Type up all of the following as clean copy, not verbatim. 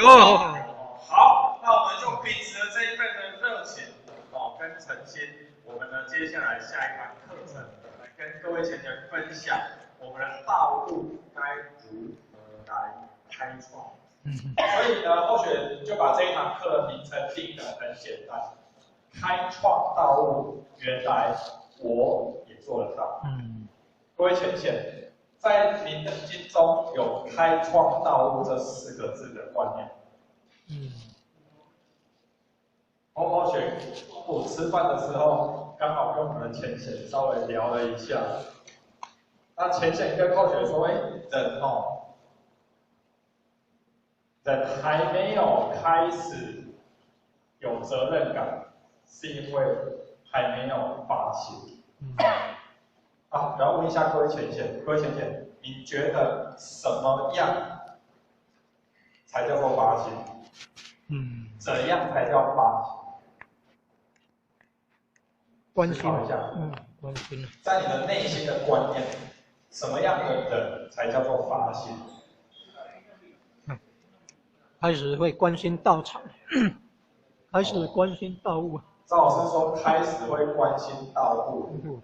好，那我们就秉持了这一份的热情跟诚心，我们呢接下来下一堂课程来跟各位前人分享我们的道路该如何来开创。所以呢，候选人就把这一堂课的名称定得很简单，开创道路，原来我也做得到。各位浅浅，在您的心中有开创道路这4个字的观念。候选我吃饭的时候刚好跟我们的浅浅稍微聊了一下，那浅浅跟候选说，人还没有开始有责任感，是因为还没有发心。然后问一下各位浅浅，你觉得什么样才叫做发心？怎样才叫发心？关心一下，关心。在你的内心的观念，什么样的人才叫做发心？开始会关心道场，开始关心道务。赵老师说，开始会关心道务。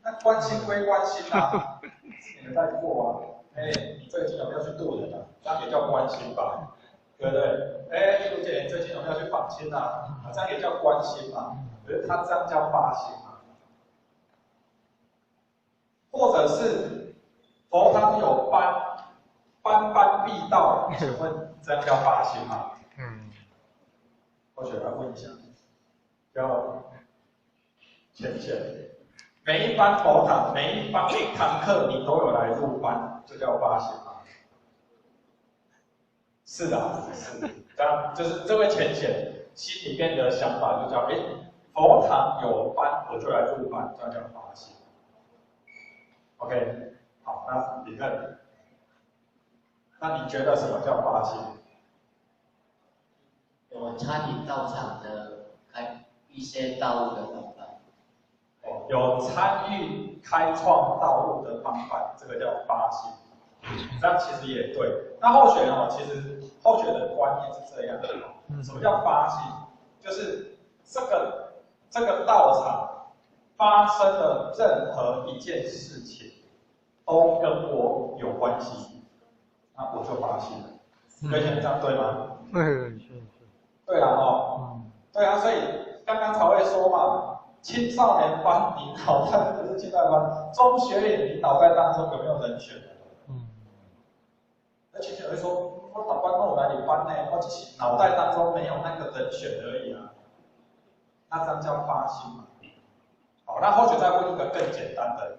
那关心归关心啊，是你们在做啊。你最近有没有去渡人啊？这样也叫关心吧，对不对？卢姐，你最近有没有去访亲啊？这样也叫关心嘛。可是他这样叫发心嘛？或者是佛堂有班班必到，请问这样叫发心吗？或许来问一下，要浅浅。每一班佛堂，每一堂课你都有来入班，这叫发心吗？是的，是。当然，就是这位浅浅心里面的想法就叫，佛堂有班我就来入班，这叫发心。OK， 好，那李克，那你觉得什么叫发心？有参与道场的一些道路的方法。有参与开创道路的方法，这个叫发心。这样其实也对。那候选人其实候选人的观念是这样的。什么叫发心？就是这个道场发生的任何一件事情，都跟我有关系，那我就发心了。各位这样对吗？是。对啦对啊，所以刚刚才会说嘛。青少年班，你脑袋不是青少年班，中学里你脑袋当中有没有人选？而且有人说，我导班跟我来领班呢，我只是脑袋当中没有那个人选而已啊。那这样叫发心嘛？好，那或许再问一个更简单的，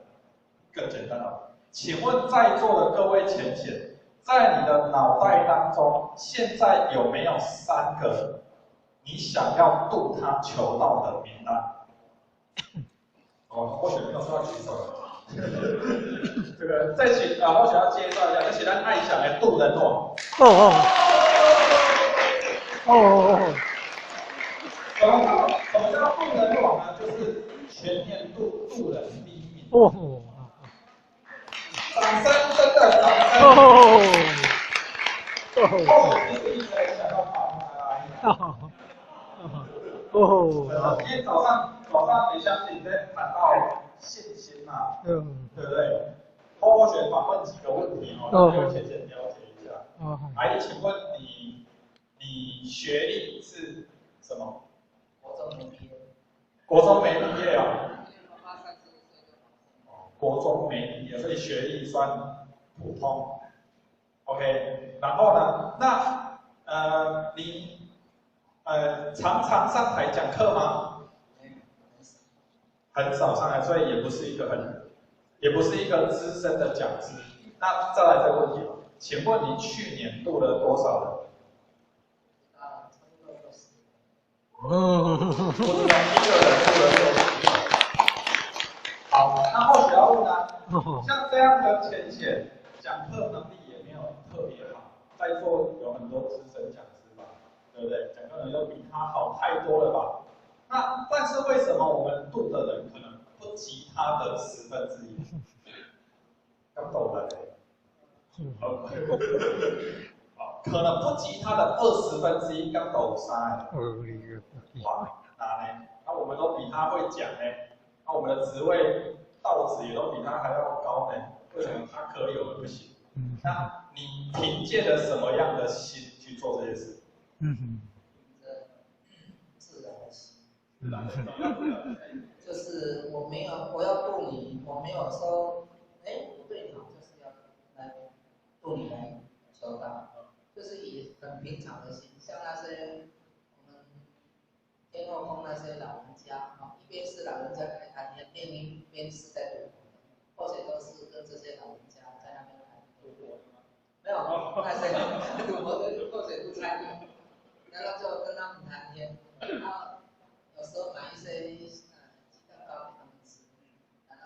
请问在座的各位浅浅，在你的脑袋当中，现在有没有3个你想要度他求道的名单？或许没有说要举手。这个再请或许要介绍一下，这是咱爱想的渡人网。什么叫渡人网呢？就是全年渡人第1名。掌声，真的掌声。或许你是一直想要爬上来。今天早上你相信你在谈到信心嘛？对不对？候选访问几个问题让各位浅浅了解一下。阿姨，请问你学历是什么？国中没毕业啊？国中没毕业，所以学历算普通。OK， 然后呢？那你常常上台讲课吗？很少上台，所以也不是一个资深的讲师。那再来这个问题，请问你去年度了多少人？不知道1个人度了60。好，那或许要问啊，像这样的浅浅，讲课能力也没有特别好，在座有很多资深讲师吧，对不对？讲课能力都比他好太多了吧？但是为什么我们度的人可能不及他的1/10？刚懂了好，可能不及他的1/20刚斗杀。哇，那我们都比他会讲呢，那我们的职位道职也都比他还要高呢，为什么他可以我们不行？那你凭借着什么样的心去做这些事？自然的心。自然的。就是我要度你，我没有说，我对你好，就是要来度你来求道，就是以很平常的心，像那些我们天后宫那些老人家，一边是老人家在谈天，另一边是在赌博，或者都是跟这些老人家在那边谈赌博，没有那些赌博的或者不参与，然后就跟他们谈天，然后有时候买一些糕给他们吃，然后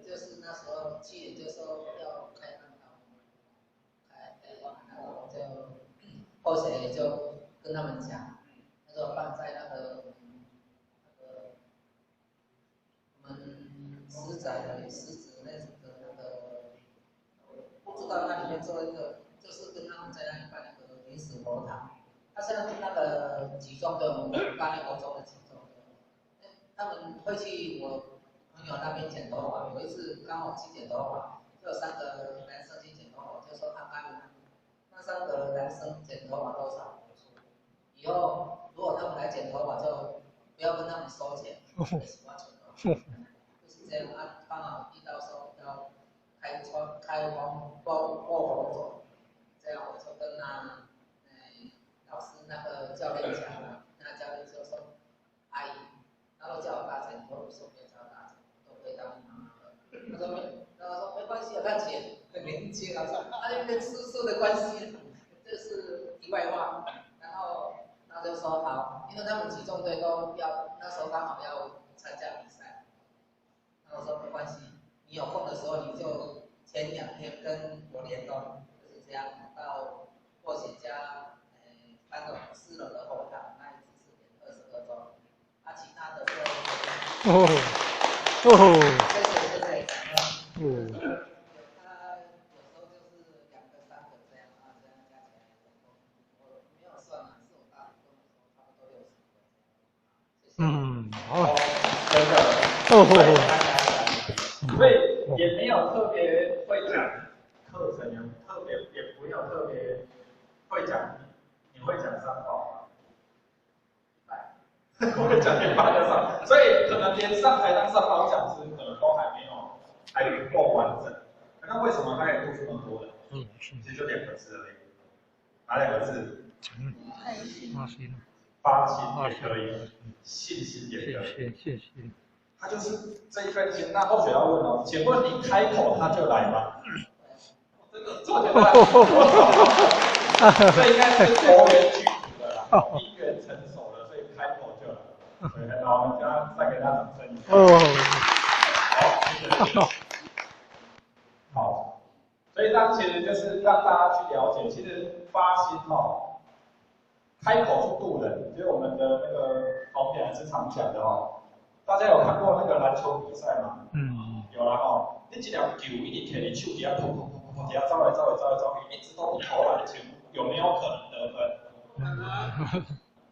就是那时候去年就说要开饭堂，然后就后学就跟他们讲，那个放在那个我们石子那种的那个，不知道那里面做一个，就是跟他们在那里办那个临时佛堂，他现在那个集中的我们办那个中的集中的，他们会去我朋友那边剪头发，有一次刚好去剪头发，就有3个男生去剪头发，就说他们那3个男生剪头发多少？以后如果他们来剪头发，就不要跟他们收钱，喜欢剪头发，就是这样啊。刚好遇到说要开光过火种，这样我就跟老师那个教练讲了，那教练就说阿姨，然后叫我大姐，我说别叫大姐，都可以当你妈妈了。他说没关系，有看钱很年轻啊，他就跟叔叔的关系，这是题外话。然后他就说好，因为他们举重队都要那时候刚好要参加比赛，然后说没关系，你有空的时候你就前2天跟我联络，就是这样到或许家搬到4楼的后堂，那一次是点20个钟，其他的就谢谢。他有时候就是2个3个这样这样加起来，我没有算啊，是我大哥跟我说差不多60个。好，真的。所以也没有特别会讲课程，也不有特别会讲，你会讲3宝吗？我会讲1半的上，所以可能连上台当3宝讲师，可能都还不够完整。那为什么他可以做这么多的？其实就2个字而已，哪2个字？发心也可以，信心也可以。他就是这一份心。那后学要问哦，请问你开口他就来吗？这个做简单，这应该是佛缘具足的啦，因缘成熟了，所以开口就来。对，然后我们再给他掌声一下。好，好。所以其实就是让大家去了解，其实发心开口去度人，就是我们的那个红点还是常讲的大家有看过那个篮球比赛吗？有啦你一条球一直摕你手底下扑，底下走来走去，一直都不投篮球，有没有可能得分？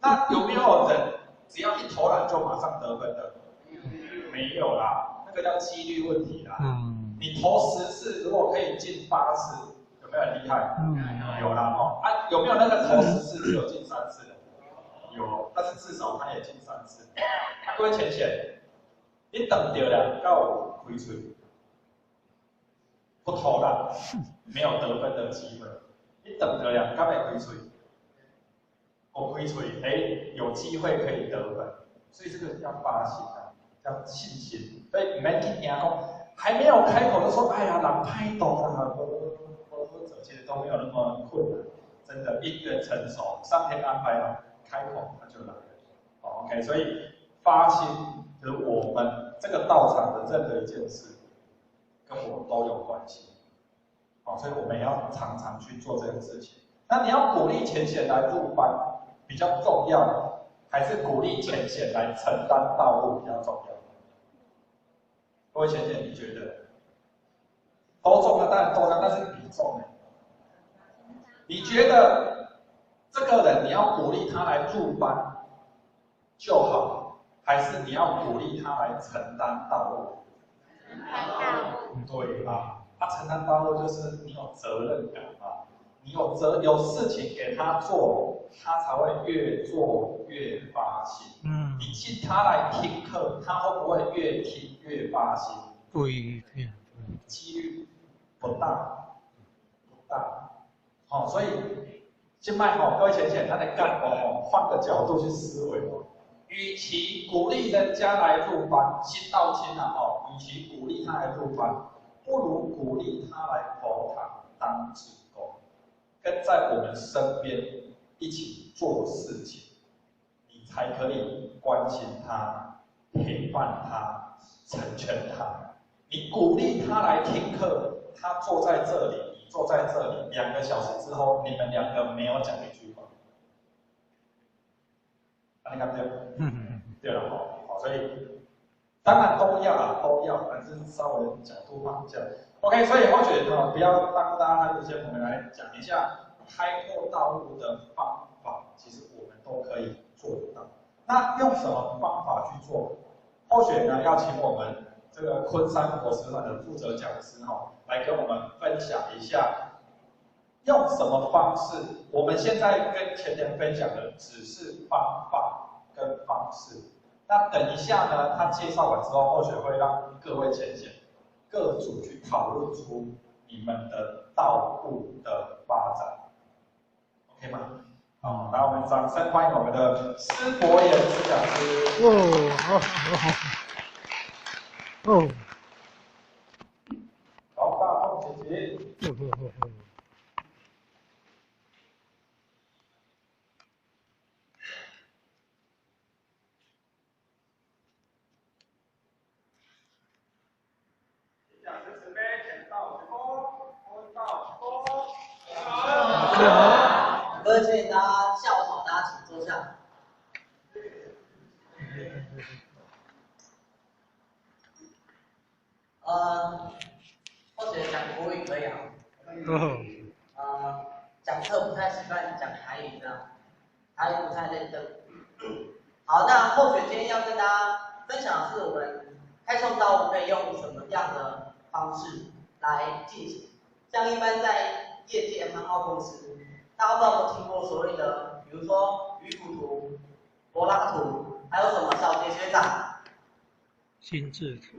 那有没有人只要一投篮就马上得分的？没有啦，那个叫几率问题啦。你投10次，如果可以进8次，有没有很厉害？有啦有没有那个投10次只有进3次的？有，但是至少他也进3次。各位浅浅，你等到了，到有开嘴，不投篮，没有得分的机会。你等到了，敢会开嘴？不开嘴，有机会可以得分。所以这个叫发心啊，叫信心。所以唔免去惊讲，还没有开口就说，哎呀，人歹懂啊，其实都没有那么困难。真的，因缘成熟，上天安排好，开口他就来了。OK， 所以发心就是我们这个道场的任何一件事，跟我都有关系。所以我们要常常去做这个事情。那你要鼓励浅显来入班比较重要，还是鼓励浅显来承担道路比较重要？各位浅显，你觉得？都重要，当然都重要，但是比重呢？你觉得这个人你要鼓励他来入班就好，还是你要鼓励他来承担道路？承担道路。对吧？他承担道路就是你有责任感嘛，你有事情给他做，他才会越做越发心。你请他来听课，他会不会越听越发心？不一定，几率不大，不大。好，所以现在各位浅他的干部换个角度去思维与其鼓励人家来入班，新到亲啊与其鼓励他来入班，不如鼓励他来佛堂当志工，跟在我们身边一起做事情，你才可以关心他、陪伴他、成全他。你鼓励他来听课，他坐在这里，你坐在这里，2个小时之后，你们2个没有讲一句话。你看对吗？对了所以当然都要，但是稍微角度放一下。OK， 所以或许不要当大家太先，我们来讲一下开拓道路的方法，其实我们都可以做得到。那用什么方法去做？或许呢，要请我们这个昆山国师团的负责讲师来跟我们分享一下，用什么方式？我们现在跟前人分享的只是方法跟方式。那等一下呢，他介绍完之后，或许会让各位前贤各组去讨论出你们的道路的发展 ，OK 吗？来，我们掌声欢迎我们的施博言施讲师。好，大凤姐姐。各位请大家下午好，大家请坐下。或者讲国语可以啊。讲课不太习惯讲台语的，台语不太认真。好，那或许今天要跟大家分享的是我们开创道路可以用什么样的方式来进行。像一般在业界航贸公司，大家不知道有没有听过所谓的，比如说鱼骨图、柏拉图，还有什么小学学长？心智图。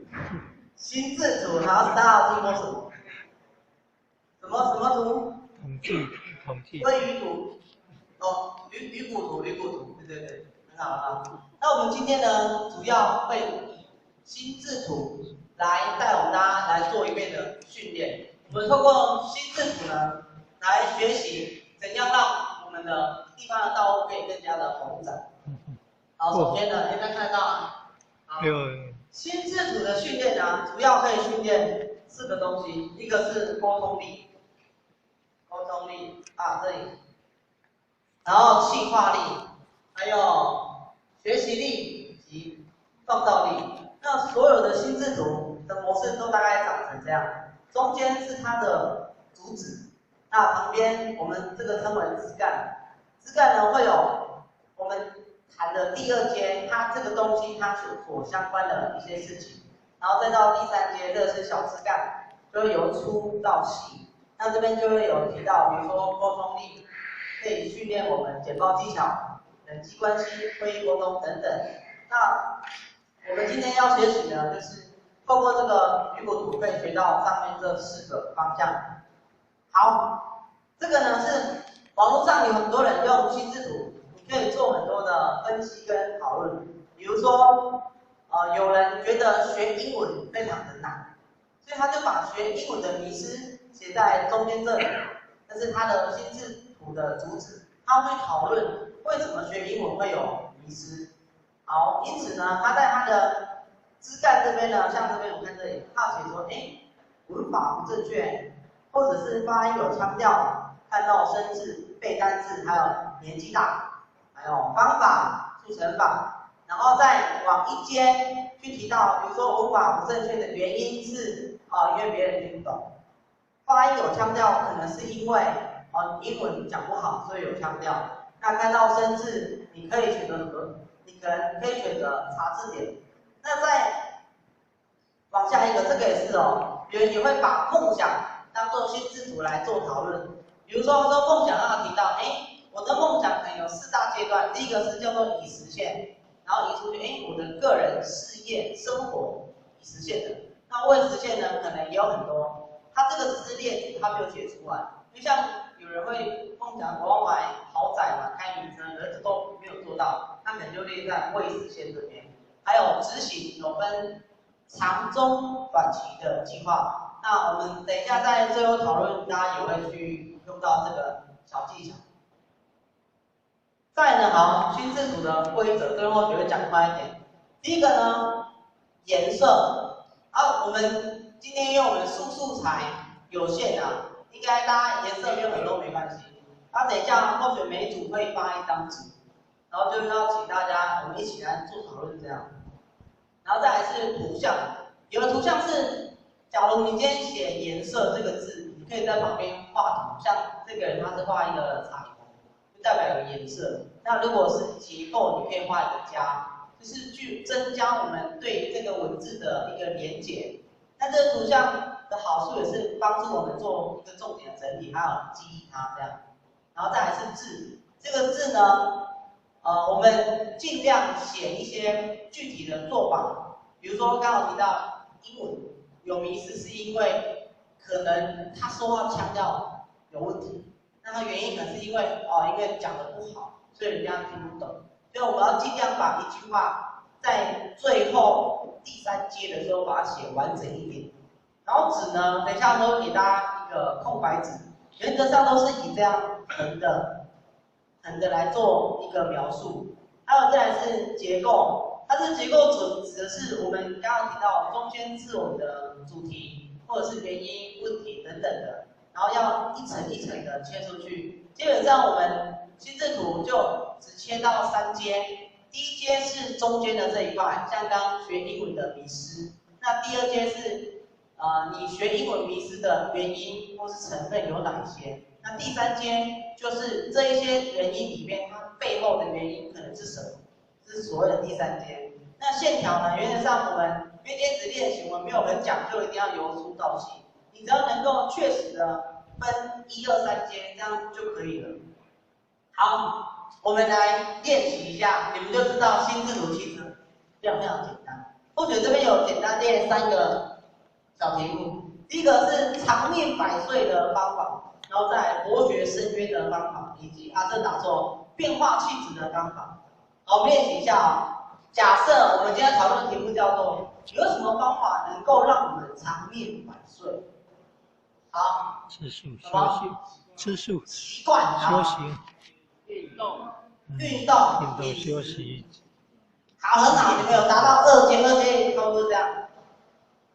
心智图，然后大家有听过什么？什么图？统计。鲑鱼图。鱼骨图，对，很好。那我们今天呢，主要会以心智图来带我们大家来做一遍的训练。我们透过心智图呢，来学习怎样让我们的地方的道路可以更加的宏展。好，首先呢，大家看得到啊。心智图的训练呢，主要可以训练4个东西，一个是沟通力这里，然后企划力，还有学习力以及创造力。那所有的心智图的模式都大概长成这样，中间是它的主旨，那旁边我们这个称为枝干，枝干呢会有我们谈的第2阶，它这个东西它所相关的一些事情，然后再到第3阶，这个是小枝干，就会由粗到细。那这边就会有提到，比如说沟通力，可以训练我们简报技巧、人际关系、会议沟通等等。那我们今天要学习呢，就是透过这个鱼骨图可以学到上面这4个方向。好，这个呢是网络上有很多人用心智图，你可以做很多的分析跟讨论。比如说，有人觉得学英文非常的难，所以他就把学英文的迷思写在中间这里，这是他的心智图的主旨。他会讨论为什么学英文会有迷思。好，因此呢，他在他的枝干这边呢，像这边我看这里，他写说，文法不正确，或者是发音有腔调，看到生字、背单字，还有年纪大，还有方法、速成法，然后再往一阶去提到，比如说文法不正确的原因是因为别人听不懂，发音有腔调可能是因为英文讲不好，所以有腔调。那看到生字，你可以选择什么？你可能可以选择查字典。那再往下一个，这个也是有人也会把梦想当做心智图来做讨论。比如说梦想，让他提到，我的梦想可能有4大阶段，第一个是叫做已实现，然后移出去，我的个人、事业、生活已实现的。那未实现呢，可能也有很多。他这个只是列举，他没有写出来。就像有人会梦想我要买豪宅嘛，开名车，可是都没有做到，他可能就列在未实现这边。还有执行有分长、中、短期的计划。那我们等一下在最后讨论，大家也会去用到这个小技巧。再来呢，好，心智图的规则，最后就会讲快一点。第一个呢，颜色。我们今天因为我们素材有限啊，应该大家颜色没有很多没关系。等一下或许每组会发一张纸，然后就邀请大家我们一起来做讨论这样。然后再来是图像，有的图像是，假如你今天写颜色这个字，你可以在旁边画图，像这个人他是画一个彩虹，就代表有颜色。那如果是结构，你可以画一个加。就是去增加我们对这个文字的一个连结。那这个图像的好处也是帮助我们做一个重点整理，还有记忆它这样。然后再来是字，这个字呢，我们尽量写一些具体的做法。比如说刚好提到英文有迷失，是因为可能他说话腔调有问题，那它原因可能是因为讲得不好，所以人家听不懂。所以我们要尽量把一句话在最后第3阶的时候把它写完整一点。然后纸呢，等一下都给大家一个空白纸，原则上都是以这样横的来做一个描述。还有再来是结构，它是结构指的是我们刚刚提到中间是我们的主题或者是原因、问题等等的，然后要一层一层的切出去。基本上我们心智图就只切到3阶，第1阶是中间的这一块，像刚刚学英文的迷失。那第2阶是你学英文迷失的原因或是成分有哪些？那第3阶就是这一些原因里面它背后的原因可能是什么？这是所谓的第3阶。那线条呢？原则上我们因为电子练习我们没有很讲究一定要由粗到细，你只要能够确实的分1、2、3阶，这样就可以了。好，我们来练习一下，你们就知道心智图其实非常简单。或许这边有简单列3个小题目，第一个是长命百岁的方法，然后再来博学深渊的方法，以及这打错变化气质的方法。好，我们练习一下假设我们今天讨论的题目叫做有什么方法能够让我们长命百岁？好，吃素休息，吃素习惯休息。运动休息。好，很好，你们有达到2阶，2阶都是这样。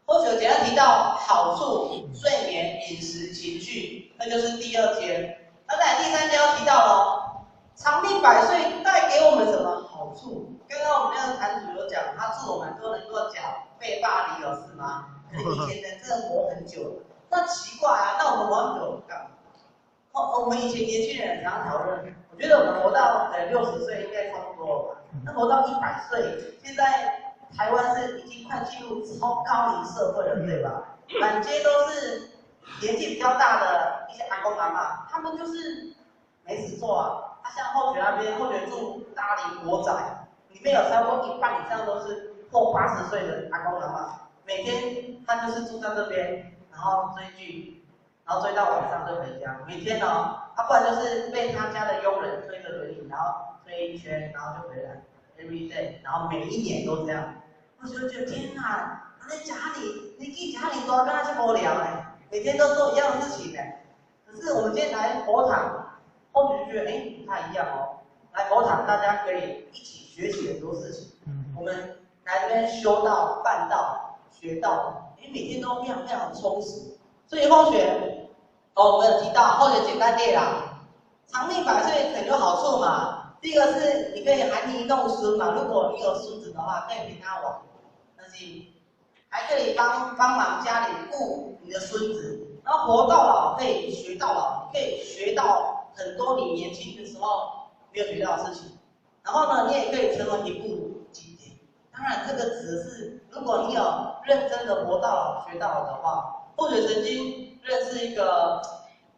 或许简单提到好处，睡眠、饮食、情绪，那就是第2阶。那在第3阶要提到了，长命百岁带给我们什么好处？刚刚我们那个坛主有讲，他祝我们都能够讲被霸凌有事吗？可能以前人真的活很久了，那奇怪啊，那我们活很久干嘛？我们以前年轻人常讨论，我觉得我们活到60岁应该差不多了吧？那活到100岁，现在台湾是已经快进入超高龄社会了，对吧？满街都是年纪比较大的一些阿公阿嬷，他们就是没事做啊。像后学那边，后学住大林国宅，里面有超过1半以上都是过80岁的阿公阿嬷，每天他就是住在这边，然后追剧。然后追到晚上就回家，每天不然就是被他家的佣人推着轮椅，然后推1圈，然后就回来 ，every day， 然后每1年都这样。我就觉得天哪，在家里，你去家里多跟他去无聊每天都做一样的事情可是我们今天来佛堂，或许就觉得不太一样来佛堂大家可以一起学习很多事情。我们来这边修道、办道、学道，每天都非常充实。所以后学，我们有提到后学简单列啦，长命百岁很有好处嘛。第一个是你可以含饴弄孙嘛，如果你有孙子的话，可以陪他玩，但是还可以帮忙家里顾你的孙子，然后活到老可以学到老，你可以学到很多你年轻的时候没有学到的事情。然后呢，你也可以成为一部经典。当然，这个指的是如果你有认真的活到老学到老的话。或者曾经认识一个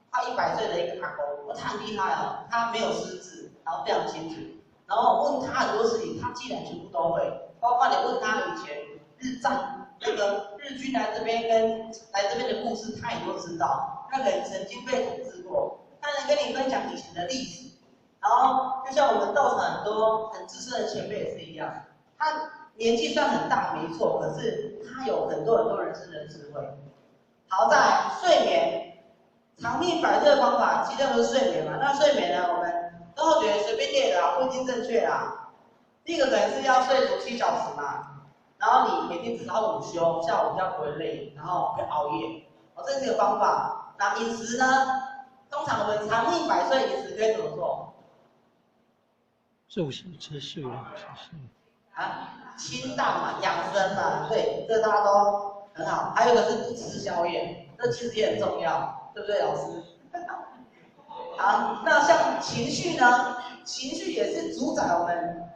快100岁的一个阿公，他很厉害啊，他没有失智，然后非常清楚。然后问他很多事情，他竟然全部都会，包括你问他以前日战那个日军来这边的故事，他也都知道。那个人曾经被统治过，他能跟你分享以前的历史。然后就像我们道场很多很资深的前辈也是一样，他年纪算很大没错，可是他有很多人生的智慧。好在睡眠，长命百岁的方法，其实不是睡眠嘛？那睡眠呢？我们都觉得随便列的啊，不一定正确啦。第一个可能是要睡足7小时嘛，然后你每天至少午休，下午比较不会累，然后不会熬夜。这是一个方法。那饮食呢？通常我们长命百岁饮食可以怎么做？素食吃素的吃素。啊，清淡嘛，养生嘛，对，这大家都。很好，还有一个是不吃宵夜，这其实也很重要，对不对，老师？好，那像情绪呢？情绪也是主宰我们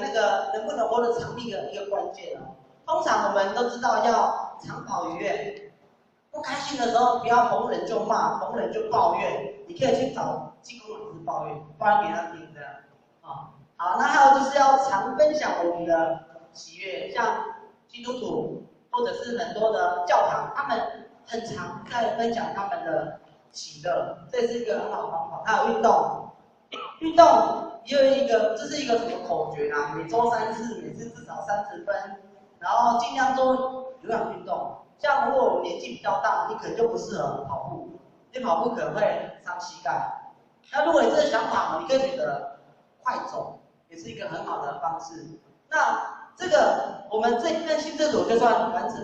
那个能不能活得长命的一个关键哦。通常我们都知道要常保于愿，不开心的时候不要逢人就骂，逢人就抱怨，你可以去找济公老师抱怨给他听这样。好，那还有就是要常分享我们的喜悦，像基督徒。或者是很多的教堂，他们很常在分享他们的喜乐，这是一个很好的方法。还有运动，运动也有一个，这是一个什么口诀啊？每周3次，每次至少30分，然后尽量做有氧运动。像如果我们年纪比较大，你可能就不适合跑步，因为跑步可能会伤膝盖。那如果你真的想跑，你可以选择快走，也是一个很好的方式。那这个我们这份心智图就算完成，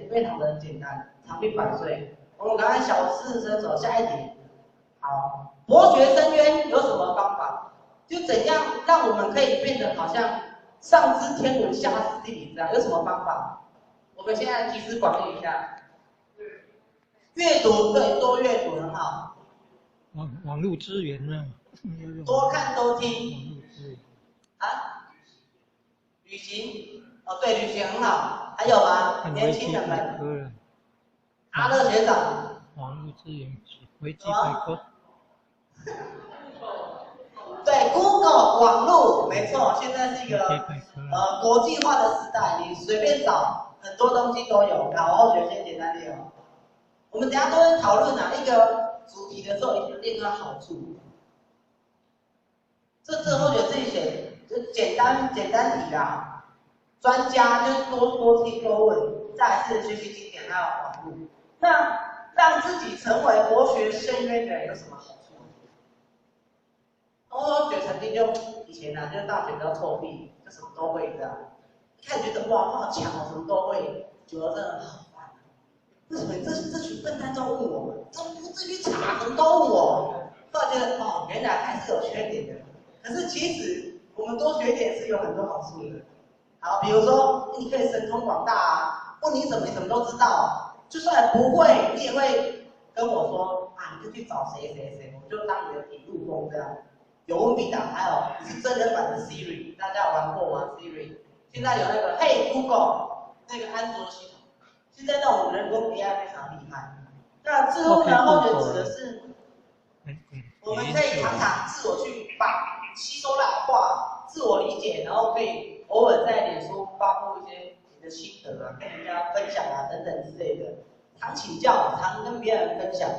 非常的简单，长命百岁。我们赶快小试身手，下一题。好，博学深渊有什么方法？就怎样让我们可以变得好像上知天文下知地理这样？有什么方法？我们现在集思广益一下。阅读，对，多阅读很好。网络资源呢？多看多听。网络资源。啊？旅行，对，旅行很好。还有吗？年轻人们。阿乐学长。网络资源，维基百科。对 ，Google 网络，没错，现在是一个国际化的时代，你随便找很多东西都有。好，我先简单列哦。我们等一下都会讨论哪一个主题的时候，一定列出它好处。这或者自己写。就简单题啦，专家就多听多问，再来是学习经典还有网络。那让自己成为博学深渊的人有什么好处？我觉得曾经就以前就是大学比较臭屁，就什么都会这样。一开始觉得哇好强哦，什么都会，久了真的好烦。为什么这群笨蛋都问我？都不自己查，怎么都问我？后来觉得原来还是有缺点的。可是其实。我们多学一点是有很多好处的。好，比如说你可以神通广大啊，问你什么你什么都知道，就算不会，你也会跟我说啊，你就去找谁，我就当你的引路工这样。有问必答，还有你是真人版的 Siri， 大家有玩过吗 ？Siri 现在有那个 Hey Google 那个安卓系统，现在那种人工 AI 非常厉害。那智慧呢，或者指的是我们可以常常自我去吸收那话，自我理解，然后可以偶尔在脸书发布一些你的心得啊，跟人家分享啊等等之类的，常请教，常跟别人分享。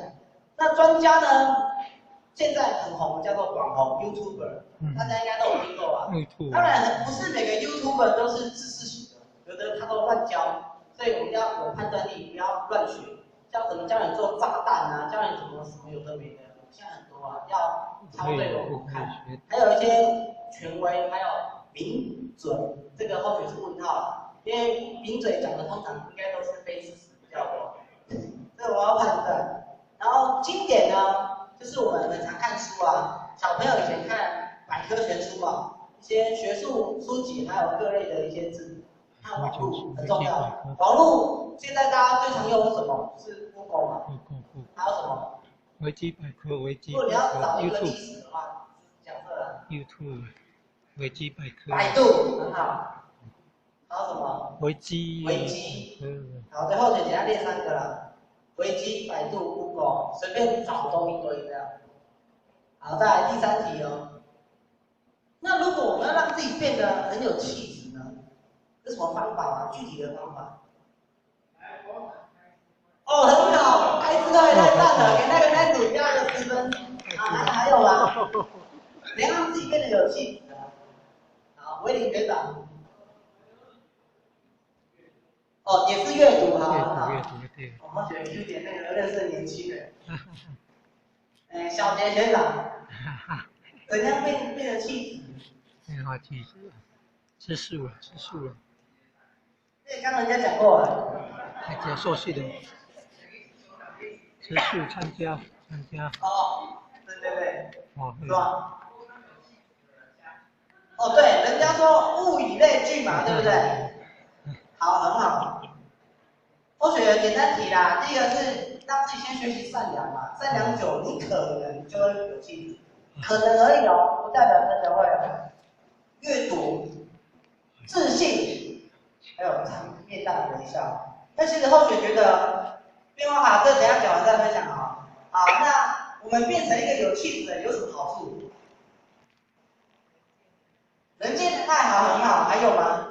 那专家呢，现在很红，叫做网红 YouTuber， 大家应该都有听过吧？当然，不是每个 YouTuber 都是知识型的，有的他都乱教，所以我们要有判断力，不要乱学。像怎么教你做炸弹啊，教你怎么什么有的没的，现在很多啊，要抄对我看。还有一些权威，还有名嘴，这个后面是问号，因为名嘴讲的通常应该都是非事实比较多，这个我要判断。然后经典呢，就是我们很常看书啊，小朋友以前看百科全书啊，一些学术书籍，还有各类的一些字，还有网络很重要。网络现在大家最常用的是什么？是 Google 嘛？还有什么？维基百科，维基如果你要找一个历 YouTube 史的话，假设啦， YouTube 维基百科，百度很好，还有什么？维基，好，最后就简单列3个了，维基、百度、Google， 随便找都一堆这样。好，再来第3题哦。那如果我们要让自己变得很有气质呢？有什么方法吗？具体的方法？哦，很好，开智慧太赞了，给那个男主加个10分。啊，还有啦，你要让自己变得有气质啊。好，威廉学长。哦，也是阅读，好，阅读，对。我觉得有点那个认识年轻人。小杰学长，怎样变得气质？变化气质，吃素了。这刚刚人家讲过了。参加受训的，吃素参加。哦，对。哇，是吧？哦，对，人家说物以类聚嘛，对不对？好，很好。或许简单题啦，第一个是让自己先学习善良嘛，善良久，你可能就会有气质，可能而已哦，不代表真的会。阅读、自信，还有常面带微笑。但其实后学觉得变化卡这等一下讲完再分享啊。好，那我们变成一个有气质的人有什么好处？人见人爱好，很好，还有吗？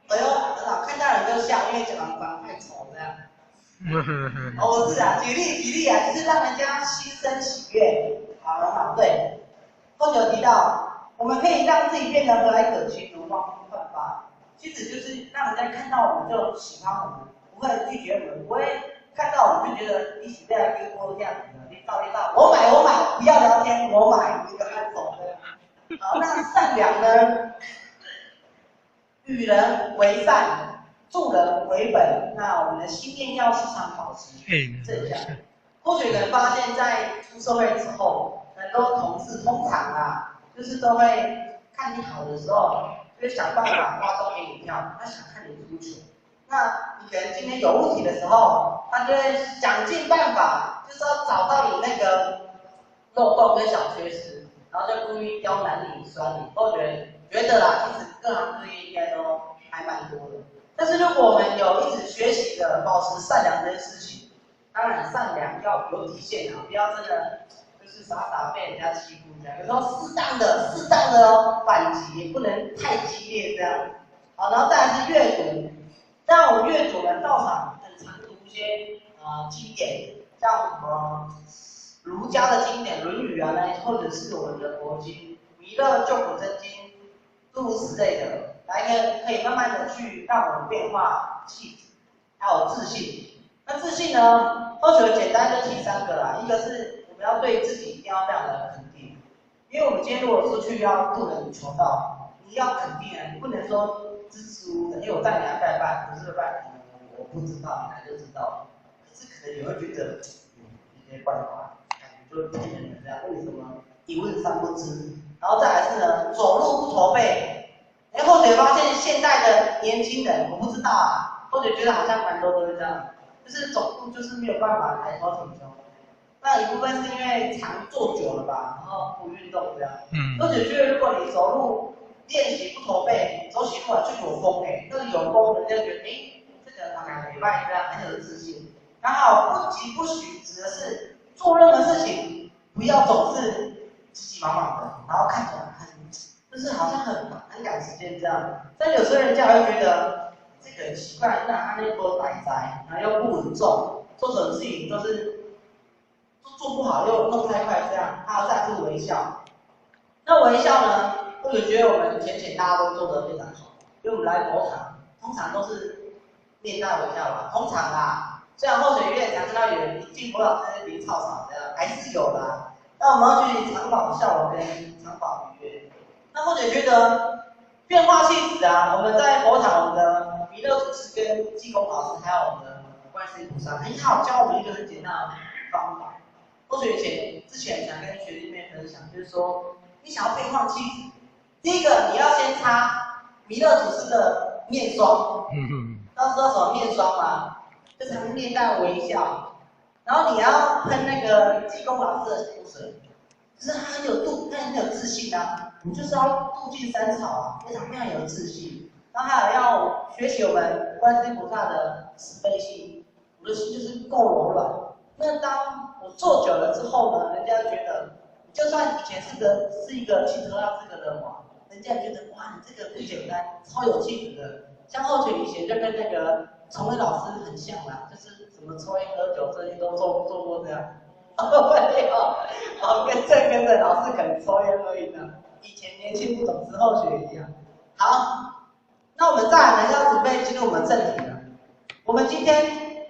哎呦，很好，看到人就笑，因为讲完太丑这样。哦，是啊，举例啊，就是让人家心生喜悦。好，很好，对。后有提到，我们可以让自己变得和蔼可亲，如光明焕发。其实就是让人家看到我们就喜欢我们，不会拒绝我们，不会看到我们就觉得你喜在跟我这样子的，你照，我买，不要聊天，我买，你赶快走的。好，那善良呢？与人为善，助人为本。那我们的心念要时常保持正向。或许能发现，在出社会之后，很多同事通常啊，就是都会看你好的时候，就会想办法挖洞给你跳，他想看你出糗。那你可能今天有问题的时候，他就会想尽办法，就是要找到你那个漏洞跟小缺失，然后就故意刁难你、酸你。或者觉得啦，其实各行各业应该都还蛮多的。但是如果我们有一直学习的保持善良这件事情，当然善良要有底线啊，不要真的就是傻被人家欺负这样。有时候适当的哦反击，也不能太激烈这样。好，然后再来是阅读。像我阅读呢，道场很常读一些经典，像什么儒家的经典《论语》啊，或者是我们的佛经《弥勒救苦真经》诸如此类的，来可以慢慢的去让我们变化气质，还有自信。那自信呢，或许简单就提3个啦，一个是我们要对自己一定要非常的肯定，因为我们今天如果出去要渡人求道，你要肯定啊，你不能说支支吾吾的，因为我带你来拜拜，不是拜，我不知道，你来就知道了。可是可能你会觉得一些办法，感觉就骗人的这样，为什么一问三不知？然后再来是呢，走路不驼背。或者发现现在的年轻人，我不知道啊，或者觉得好像蛮多都是这样，就是走路就是没有办法抬头挺胸。那一部分是因为常坐久了吧，然后不运动这样。或者觉得如果你走路练习不驼背，走起路来就有风那个有风，人家觉得这个好像礼拜这样很有自信。然后不急不徐，指的是做任何事情不要总是急急忙忙的，然后看起来就是好像很赶时间这样。但有时候人家会觉得这个很奇怪，那他那波呆呆，然后又不稳重，做什么事情都是做不好又弄太快这样。还有再是微笑。那微笑呢，或者觉得我们浅大家都做得非常好，因为我们来佛堂通常都是面带微笑吧，通常啦。虽然或许有点常看到有人一进佛堂在那边吵吵这样，还是有啦。那我们要去常保笑容跟常保愉悦。那或者觉得变化气质啊，我们在佛堂，我们的弥勒祖师跟济公老师，还有我们的观世音菩萨，很好教我们一个很简单的方法。或许之前想跟学弟妹分享，就是说你想要变化气质，第一个你要先擦弥勒祖师的面霜。大家知道什么面霜吗？就常面带微笑，然后你要喷那个技工老师的香水，就是他很有度，他很有自信啊，你就是要度尽三草啊，非常有自信。然后还有要学习我们观世音菩萨的慈悲心，我的心就是够柔软。那当我做久了之后呢，人家觉得，就算以前是一个气头要这个人嘛，人家觉得哇，你这个不简单，超有气质的。像后学以前就跟那个崇文老师很像啦，就是什么抽烟喝酒这些都做过这样。没有，跟着老师可能抽烟而已呢。以前年轻不懂事，后学一样。好，那我们再来呢，要准备进入我们正题了。我们今天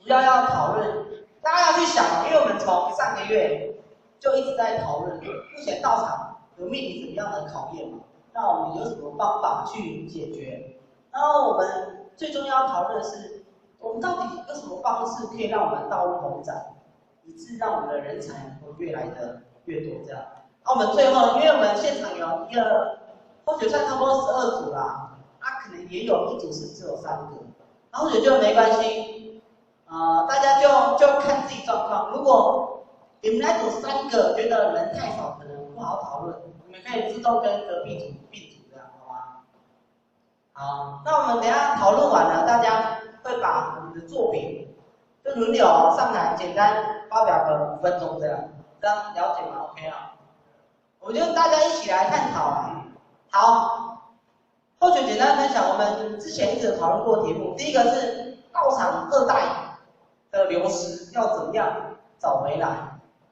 主要讨论，大家要去想，因为我们从上个月就一直在讨论，目前道场有面临什么样的考验嘛？那我们有什么方法去解决？然后我们最重要讨论的是，我们到底有什么方式可以让我们道路宏展，以致让我们的人才能够越来的越多这样。那我们最后，因为我们现场有一个或许算差不多12组啦，可能也有一组是只有3个，然后也就没关系，大家就看自己状况。如果你们那组3个觉得人太少，可能不好讨论，你们可以自动跟隔壁组并组这样，好吗？好，那我们等一下讨论完了，大家会把我们的作品就轮流上台，简单发表个5分钟这样，这样了解吗 ？OK 啊？我觉得大家一起来探讨啊。好，后续简单分享，我们之前一直有讨论过题目。第一个是道场2代的流失要怎么样找回来，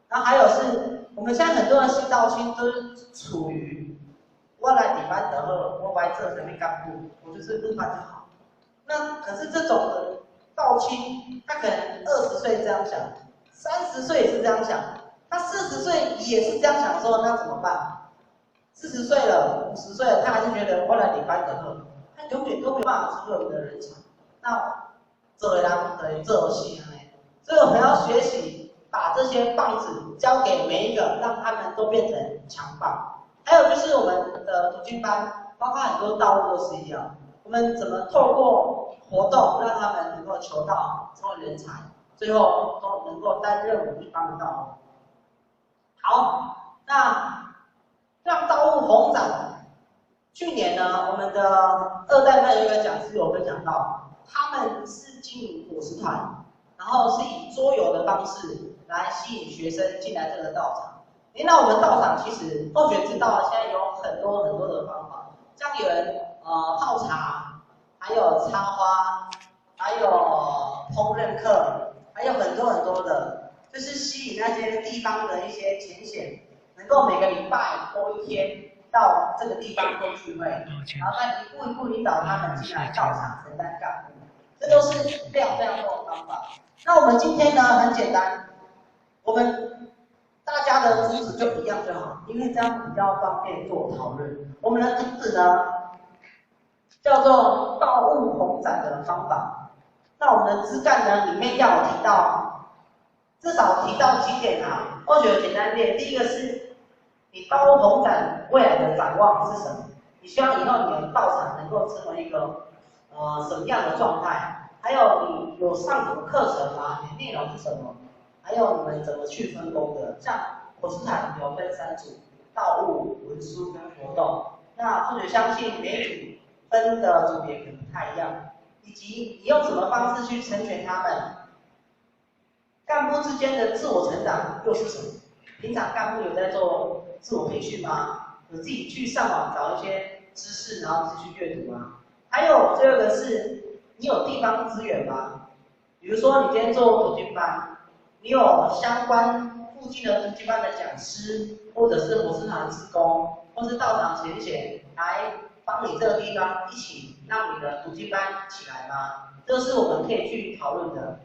然后还有是我们现在很多的新道亲都是处于我来底班得好，我来这上面干部，我就是入班就好。那可是这种的道亲，他可能20岁这样想，30岁也是这样想，他40岁也是这样想的时候，那怎么办？40岁了，50岁了，他还是觉得我来领班得好，他永远都没有办法成为我们的人才。那这人等于这游戏呢？所以我们要学习把这些棒子交给每一个，让他们都变成强棒。还有就是我们的读经班，包括很多道路都是一样，我们怎么透过活动让他们能够求道，成为人才，最后都能够担任我们一方的道路。好，那让道路宏展。去年呢，我们的2代班有一个讲师有分享到，他们是经营伙食团，然后是以桌游的方式来吸引学生进来这个道场。那我们道场其实后学知道，现在有很多的方法，像有人泡茶，还有插花，还有烹饪课，还有很多的，就是吸引那些地方的一些浅显，能够每个礼拜或1天到这个地方做聚会，然后再一步引导他们进来道场承担干部，这都是非常多的方法。那我们今天呢很简单，我们大家的主旨就一样就好，因为这样比较方便做讨论。我们的主旨呢叫做道路宏展的方法。那我们的枝干呢里面要有提到，至少提到几点啊？我觉得简单点，第一个是你道路宏展未来的展望是什么？你希望以后你的道场能够成为一个什么样的状态？还有你有上什么课程啊？你的内容是什么？还有你们怎么去分工的？像伙食团有分3组，道务、文书跟活动。那或者相信每一组分的组别可能不太一样，以及你用什么方式去成全他们？干部之间的自我成长又是什么？平常干部有在做自我培训吗？有自己去上网找一些知识，然后自己去阅读吗？还有最后一个是，你有地方资源吗？比如说你今天做读经班，你有相关附近的读经班的讲师，或者是伙食团志工，或是道场浅显来帮你这个地方一起让你的读经班起来吗？这是我们可以去讨论的。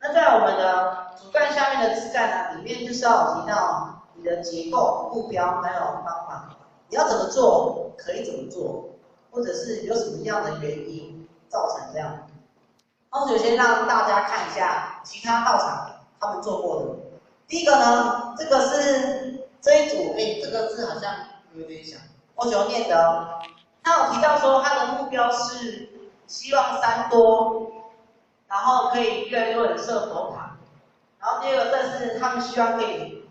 那在我们的主干下面的枝干呢，里面就是要提到你的结构、目标还有方法，你要怎么做，可以怎么做，或者是有什么样的原因造成这样。那首先让大家看一下其他道场他们做过的。第一个呢，这个是这一组，这个字好像有点小，我喜欢念的哦。他有提到说他的目标是希望3多然后可以越来越多人设佛堂。然后第二个，这是他们希望可以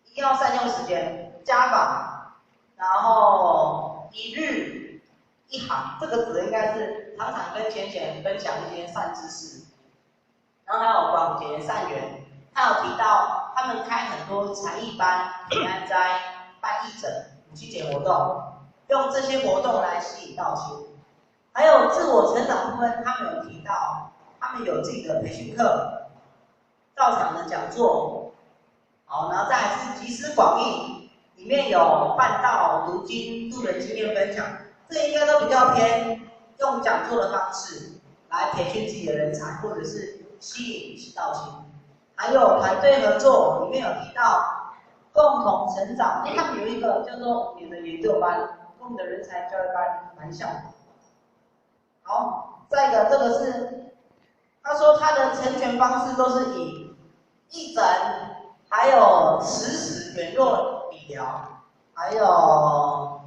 一定要善用时间，家访，然后一日一行，这个指应该是常常跟浅浅分享一些善知识。然后还有广结善缘，他有提到他们开很多才艺班、平安斋、办义诊、母亲节活动，用这些活动来吸引道亲。还有自我成长部分，他们有提到，他们有自己的培训课、道场的讲座，好，然后再来是集思广益，里面有办道、读经、助人经验分享，这应该都比较偏用讲座的方式来培训自己的人才，或者是吸引道亲。还有团队合作，里面有提到共同成长，他们有一个叫做5年的研究班，跟我们的人才教育班蛮像的。好，再一个，这个是他说他的成全方式都是以义诊，还有慈使远弱理疗，还有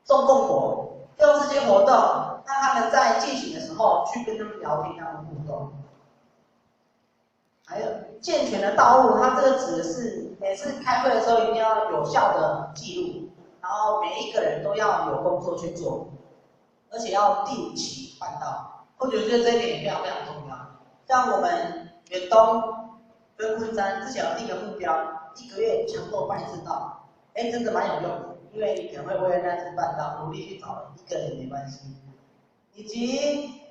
种供果，用这些活动让他们在进行的时候去跟他们聊天，他们互动。还有健全的道路，它这个指的是每次开会的时候一定要有效的记录，然后每一个人都要有工作去做，而且要定期办到。我觉得这一点也非常非常重要。像我们远东跟昆山之前有定个目标，1个月强迫办1次到，真的蛮有用的，因为你可能会为了那次办到努力去找人，1个人也没关系。以及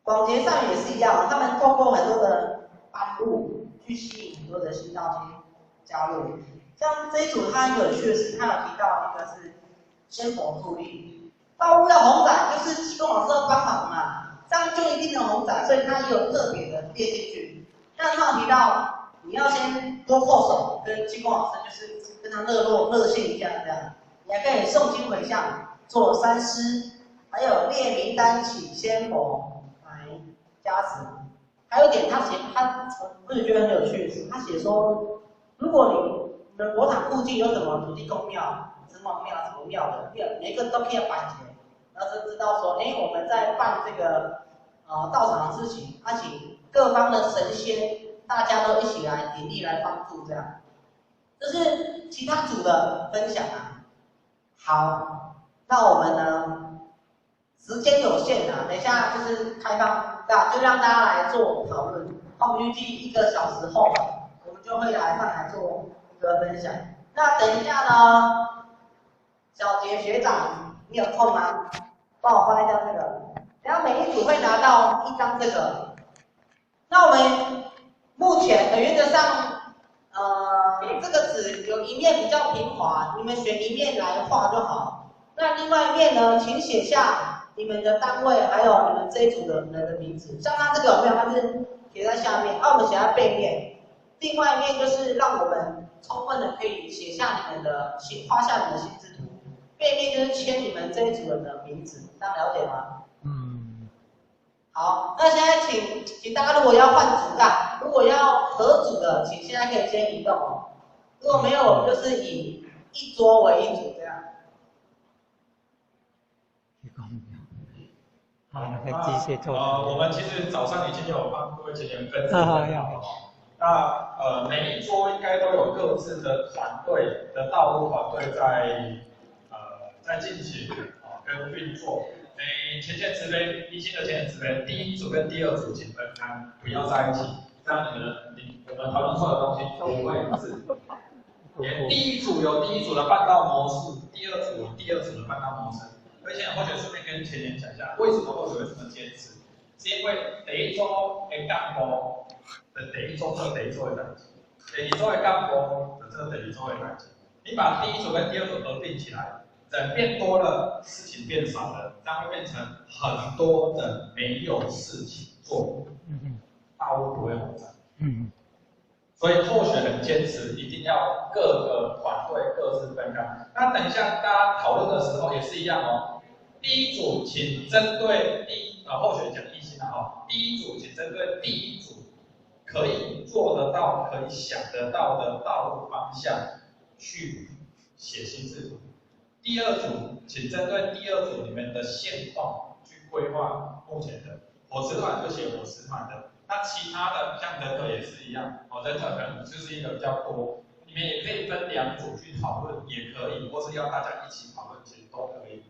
广结善缘也是一样，他们透过很多的班务去吸引很多的新道亲加入。像这一组它很有趣的是，它有提到一个是仙佛助力，道路要红展，就是济公老师要帮忙嘛，这样就一定能红展，所以它也有特别的列进去。像他有提到，你要先多叩首，跟济公老师就是跟他热线一样这样，你还可以诵经回向，做3施，还有列名单请仙佛来加持。还有一点，他我也觉得很有趣的是，他写说，如果你们佛堂附近有什么土地公庙、城隍庙、什么庙的，每一个都可以办起来，然后就知道说，我们在办这个道场的事情，请各方的神仙，大家都一起来鼎力来帮助，这样。这是其他组的分享啊。好，那我们呢？时间有限啊，等一下就是开放，就让大家来做讨论。那我们预计1个小时后，我们就会上来做一个分享。那等一下呢，小杰学长，你有空吗？帮我发一下这个。然后每一组会拿到1张这个。那我们目前的原则上，这个纸有一面比较平滑，你们选一面来画就好。那另外一面呢，请写下你们的单位，还有你们这一组的人的名字，像他这个有没有？他是写在下面，我们写在背面。另外一面就是让我们充分的可以写下你们的画下你们的心智图，背面就是签你们这一组人的名字，大家了解吗？好，那现在请大家如果要换组的，如果要合组的，请现在可以先移动哦。如果没有，就是以1桌为1组这样。我们其实早上已经有帮各位前员分享了。那每一桌应该都有各自的团队的道路团队在进行跟运作。前线慈悲，一心的前线慈悲，第1组跟第2组请分开，不要在一起，这样我们讨论出来的东西不会自主。第1组有第1组的办道模式，第2组有第2组的办道模式。而且或者顺便跟前言讲一下，为什么会有这么坚持？是因为第1组的干部的第1组做第1组的代志，第2组的干部的做第2组的代志。你把第1组跟第2组合并起来，人变多了，事情变少了，这样会变成很多人没有事情做，道路不会红展。所以候选人坚持一定要各个团队各自分开。那等一下大家讨论的时候也是一样哦。第1组请针对候选人讲一心第1组请针对第1组可以做得到、可以想得到的道路方向去写心智图。第2组请针对第2组你们的现况去规划目前的火吃团就写火吃团的。那其他的像人格也是一样，人格可能就是一个比较多，你们也可以分2组去讨论，也可以，或是要大家一起讨论，其实都可以。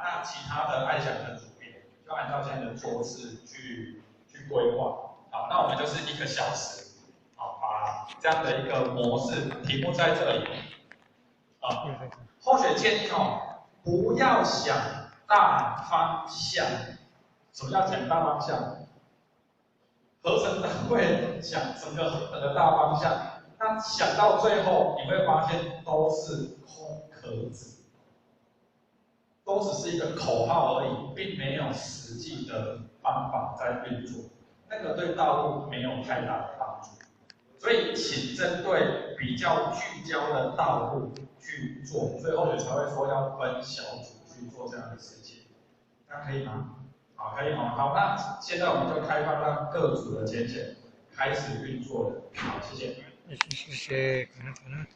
那其他的爱想的组别，就按照现在的桌次去规划。好，那我们就是1个小时，把这样的一个模式，题目在这里。后学建议不要想大方向。什么叫讲大方向？合成单位想整个合成的大方向，那想到最后你会发现都是空壳子，都只是一个口号而已，并没有实际的方法在运作，那个对道路没有太大的帮助。所以请针对比较聚焦的道路去做，所以后学才会说要分小组去做这样的事情，这样可以吗？好，可以哦。好，那现在我们就开放让各组的简写开始运作了。好，谢谢。谢谢，可能。